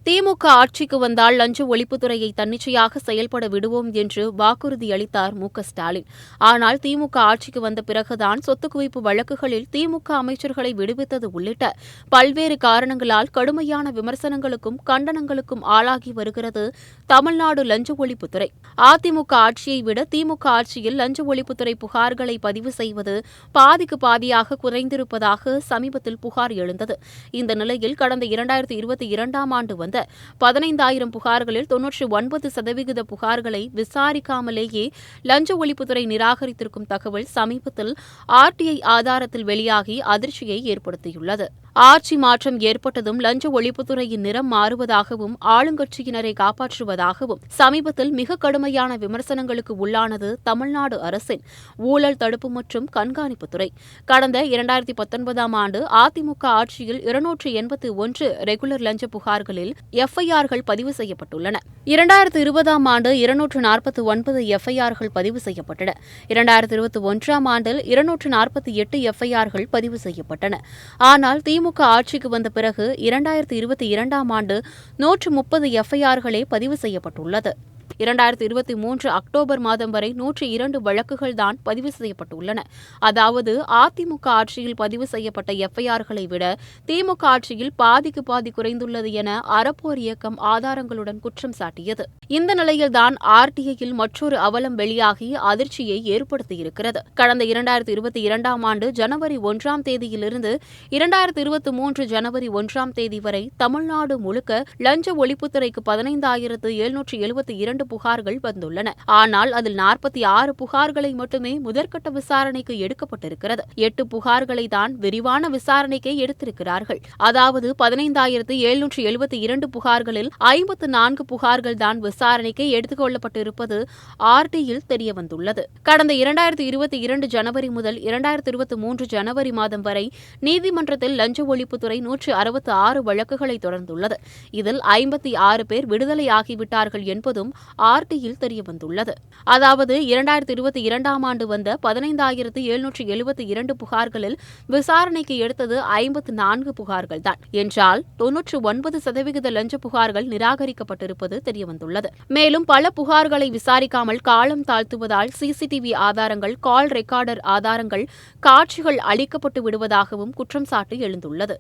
திமுக ஆட்சிக்கு வந்தால் லஞ்ச ஒழிப்புத்துறையை தன்னிச்சையாக செயல்பட விடுவோம் என்று வாக்குறுதி அளித்தார் மு.க.ஸ்டாலின். ஆனால் திமுக ஆட்சிக்கு வந்த பிறகுதான் சொத்து குவிப்பு வழக்குகளில் திமுக அமைச்சர்களை விடுவித்தது உள்ளிட்ட பல்வேறு காரணங்களால் கடுமையான விமர்சனங்களுக்கும் கண்டனங்களுக்கும் ஆளாகி வருகிறது தமிழ்நாடு லஞ்ச ஒழிப்புத்துறை. அதிமுக ஆட்சியை விட திமுக ஆட்சியில் லஞ்ச ஒழிப்புத்துறை புகார்களை பதிவு செய்வது பாதிக்கு பாதியாக குறைந்திருப்பதாக சமீபத்தில் புகார் எழுந்தது. இந்த நிலையில் கடந்த 2022ஆம் ஆண்டு 15,000 புகார்களில் 99% புகார்களை விசாரிக்காமலேயே லஞ்ச ஒழிப்புத்துறை நிராகரித்திருக்கும் தகவல் சமீபத்தில் ஆர்டிஐ ஆதாரத்தில் வெளியாகி அதிர்ச்சியை ஏற்படுத்தியுள்ளது. ஆட்சி மாற்றம் ஏற்பட்டதும் லஞ்ச ஒழிப்புத்துறையின் நிறம் மாறுவதாகவும் ஆளுங்கட்சியினரை காப்பாற்றுவதாகவும் சமீபத்தில் மிக கடுமையான விமர்சனங்களுக்கு உள்ளானது தமிழ்நாடு அரசின் ஊழல் தடுப்பு மற்றும் கண்காணிப்புத்துறை. கடந்த 2019ஆம் ஆண்டு அதிமுக ஆட்சியில் 281 ரெகுலர் லஞ்ச புகார்களில் எஃப்ஐஆர்கள் பதிவு செய்யப்பட்டுள்ளன. 2020ஆம் ஆண்டு 249 எஃப்ஐஆர்கள் பதிவு செய்யப்பட்டன. 2021ஆம் ஆண்டில் 248 எஃப்ஐஆர்கள் பதிவு செய்யப்பட்டன. ஆனால் திமுக ஆட்சிக்கு வந்த பிறகு 2022ஆம் ஆண்டு 130 எஃப்ஐஆர்களே பதிவு செய்யப்பட்டுள்ளது. 2023 அக்டோபர் மாதம் வரை 102 வழக்குகள் தான் பதிவு செய்யப்பட்டுள்ளன. அதாவது அதிமுக ஆட்சியில் பதிவு செய்யப்பட்ட எஃப்ஐஆர்களை விட திமுக ஆட்சியில் பாதிக்கு பாதி குறைந்துள்ளது என அறப்போர் இயக்கம் ஆதாரங்களுடன் குற்றம் சாட்டியது. இந்த நிலையில்தான் ஆர்டிஐயில் மற்றொரு அவலம் வெளியாகி அதிர்ச்சியை ஏற்படுத்தியிருக்கிறது. கடந்த 2022ஆம் ஆண்டு ஜனவரி 1ஆம் தேதியிலிருந்து 2023 ஜனவரி 1ஆம் தேதி வரை தமிழ்நாடு முழுக்க லஞ்ச ஒழிப்புத்துறைக்கு 15,772 புகார்கள் வந்துள்ளன. ஆனால் அதில் 46 புகார்களை மட்டுமே முதற்கட்ட விசாரணைக்கு எடுக்கப்பட்டிருக்கிறது. 8 புகார்களை தான் விரிவான விசாரணைக்கு எடுத்திருக்கிறார்கள். அதாவது 15,772 புகார்களில் 54 புகார்கள் தான் விசாரணைக்கு எடுத்துக் கொள்ளப்பட்டிருப்பது ஆர்டியில் தெரியவந்துள்ளது. கடந்த 2022 ஜனவரி முதல் 2023 ஜனவரி மாதம் வரை நீதிமன்றத்தில் லஞ்ச ஒழிப்புத்துறை 166 வழக்குகளை தொடர்ந்துள்ளது. இதில் 56 பேர் விடுதலையாகிவிட்டார்கள் என்பதும் ஆர்டியில் தெரியவந்துள்ளது. அதாவது 2022ஆம் ஆண்டு வந்த 15,772 புகார்களில் விசாரணைக்கு எடுத்தது 54 புகார்கள் தான் என்றால் 99% லஞ்ச புகார்கள் நிராகரிக்கப்பட்டிருப்பது தெரியவந்துள்ளது. மேலும் பல புகார்களை விசாரிக்காமல் காலம் தாழ்த்துவதால் சிசிடிவி ஆதாரங்கள், கால் ரெக்கார்டர் ஆதாரங்கள், காட்சிகள் அளிக்கப்பட்டு விடுவதாகவும் குற்றம் சாட்டு எழுந்துள்ளது.